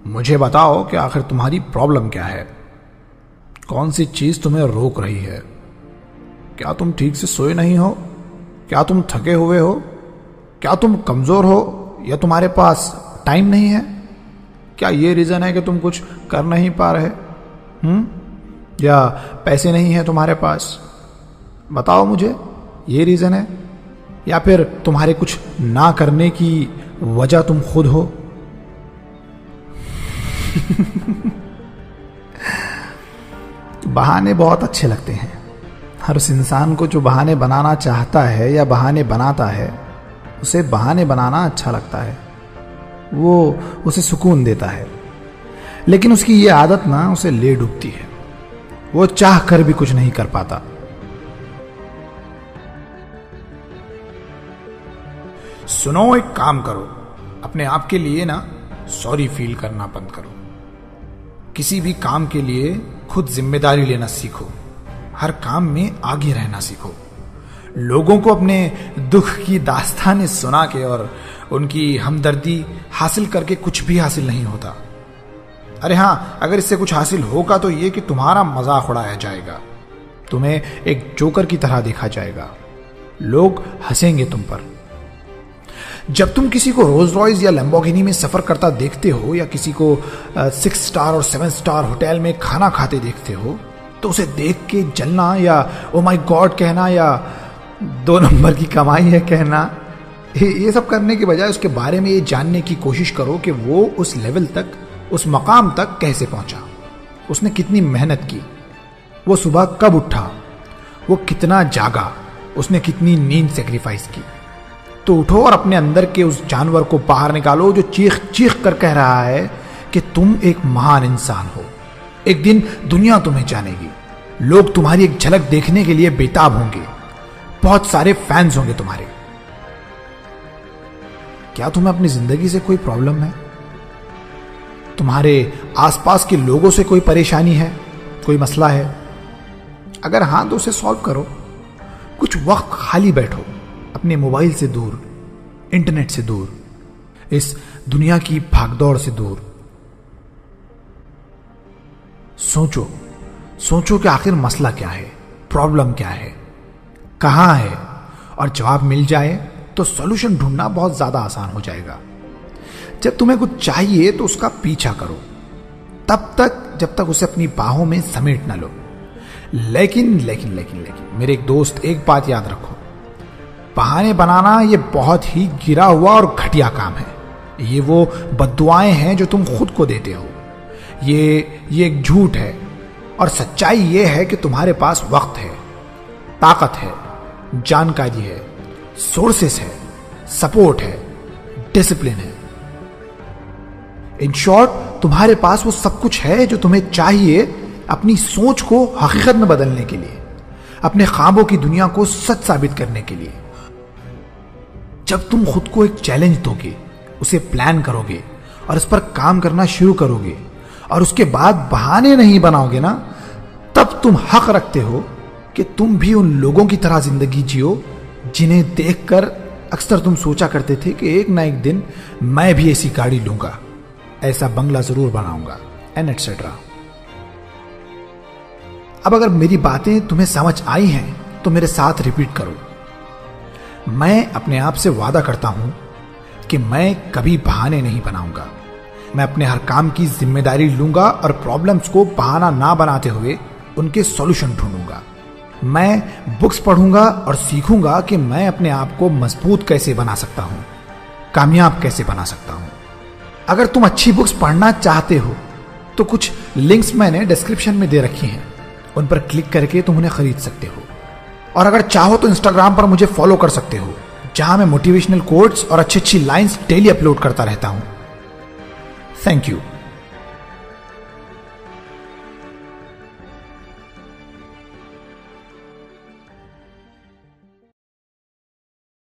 मुझे बताओ कि आखिर तुम्हारी प्रॉब्लम क्या है। कौन सी चीज तुम्हें रोक रही है? क्या तुम ठीक से सोए नहीं हो? क्या तुम थके हुए हो? क्या तुम कमजोर हो या तुम्हारे पास टाइम नहीं है? क्या ये रीजन है कि तुम कुछ कर नहीं पा रहे? या पैसे नहीं है तुम्हारे पास? बताओ मुझे, ये रीजन है? या फिर तुम्हारे कुछ ना करने की वजह तुम खुद हो? बहाने बहुत अच्छे लगते हैं। हर उस इंसान को जो बहाने बनाना चाहता है या बहाने बनाता है, उसे बहाने बनाना अच्छा लगता है, वो उसे सुकून देता है। लेकिन उसकी ये आदत ना उसे ले डूबती है। वो चाह कर भी कुछ नहीं कर पाता। सुनो, एक काम करो, अपने आप के लिए ना सॉरी फील करना बंद करो। किसी भी काम के लिए खुद जिम्मेदारी लेना सीखो। हर काम में आगे रहना सीखो। लोगों को अपने दुख की दास्तानें सुना के और उनकी हमदर्दी हासिल करके कुछ भी हासिल नहीं होता। अरे हाँ, अगर इससे कुछ हासिल होगा तो ये कि तुम्हारा मजाक उड़ाया जाएगा, तुम्हें एक जोकर की तरह देखा जाएगा, लोग हंसेंगे तुम पर। जब तुम किसी को रोल्स रॉयस या लैम्बोर्गिनी में सफर करता देखते हो या किसी को 6 स्टार और 7 स्टार होटल में खाना खाते देखते हो, तो उसे देख के जलना या ओ माय गॉड कहना या 2 नंबर की कमाई है कहना, ये सब करने के बजाय उसके बारे में ये जानने की कोशिश करो कि वो उस लेवल तक, उस मकाम तक कैसे पहुंचा, उसने कितनी मेहनत की, वो सुबह कब उठा, वो कितना जागा, उसने कितनी नींद सेक्रीफाइस की। तो उठो और अपने अंदर के उस जानवर को बाहर निकालो जो चीख चीख कर कह रहा है कि तुम एक महान इंसान हो। एक दिन दुनिया तुम्हें जानेगी, लोग तुम्हारी एक झलक देखने के लिए बेताब होंगे, बहुत सारे फैंस होंगे तुम्हारे। क्या तुम्हें अपनी जिंदगी से कोई प्रॉब्लम है? तुम्हारे आसपास के लोगों से कोई परेशानी है, कोई मसला है? अगर हां तो उसे सॉल्व करो। कुछ वक्त खाली बैठो, अपने मोबाइल से दूर, इंटरनेट से दूर, इस दुनिया की भागदौड़ से दूर। सोचो सोचो कि आखिर मसला क्या है, प्रॉब्लम क्या है, कहां है, और जवाब मिल जाए तो सॉल्यूशन ढूंढना बहुत ज्यादा आसान हो जाएगा। जब तुम्हें कुछ चाहिए तो उसका पीछा करो, तब तक जब तक उसे अपनी बाहों में समेट ना लो। लेकिन लेकिन लेकिन लेकिन मेरे एक दोस्त, एक बात याद रखो, बहाने बनाना ये बहुत ही गिरा हुआ और घटिया काम है। ये वो बद्दुआएं हैं जो तुम खुद को देते हो। ये एक झूठ है, और सच्चाई ये है कि तुम्हारे पास वक्त है, ताकत है, जानकारी है, सोर्सेस है, सपोर्ट है, डिसिप्लिन है। इन शॉर्ट, तुम्हारे पास वो सब कुछ है जो तुम्हें चाहिए अपनी सोच को हकीकत में बदलने के लिए, अपने ख्वाबों की दुनिया को सच साबित करने के लिए। जब तुम खुद को एक चैलेंज दोगे, उसे प्लान करोगे और इस पर काम करना शुरू करोगे, और उसके बाद बहाने नहीं बनाओगे ना, तब तुम हक रखते हो कि तुम भी उन लोगों की तरह जिंदगी जियो जिन्हें देखकर अक्सर तुम सोचा करते थे कि एक ना एक दिन मैं भी ऐसी गाड़ी लूंगा, ऐसा बंगला जरूर बनाऊंगा, एंड एटसेट्रा। अब अगर मेरी बातें तुम्हें समझ आई हैं तो मेरे साथ रिपीट करो। मैं अपने आप से वादा करता हूं कि मैं कभी बहाने नहीं बनाऊंगा। मैं अपने हर काम की जिम्मेदारी लूंगा और प्रॉब्लम्स को बहाना ना बनाते हुए उनके सॉल्यूशन ढूंढूंगा। मैं बुक्स पढ़ूंगा और सीखूंगा कि मैं अपने आप को मजबूत कैसे बना सकता हूं, कामयाब कैसे बना सकता हूं। अगर तुम अच्छी बुक्स पढ़ना चाहते हो तो कुछ लिंक्स मैंने डिस्क्रिप्शन में दे रखी हैं, उन पर क्लिक करके तुम उन्हें खरीद सकते हो। और अगर चाहो तो इंस्टाग्राम पर मुझे फॉलो कर सकते हो, जहां मैं मोटिवेशनल कोट्स और अच्छी अच्छी लाइंस डेली अपलोड करता रहता हूं। Thank you.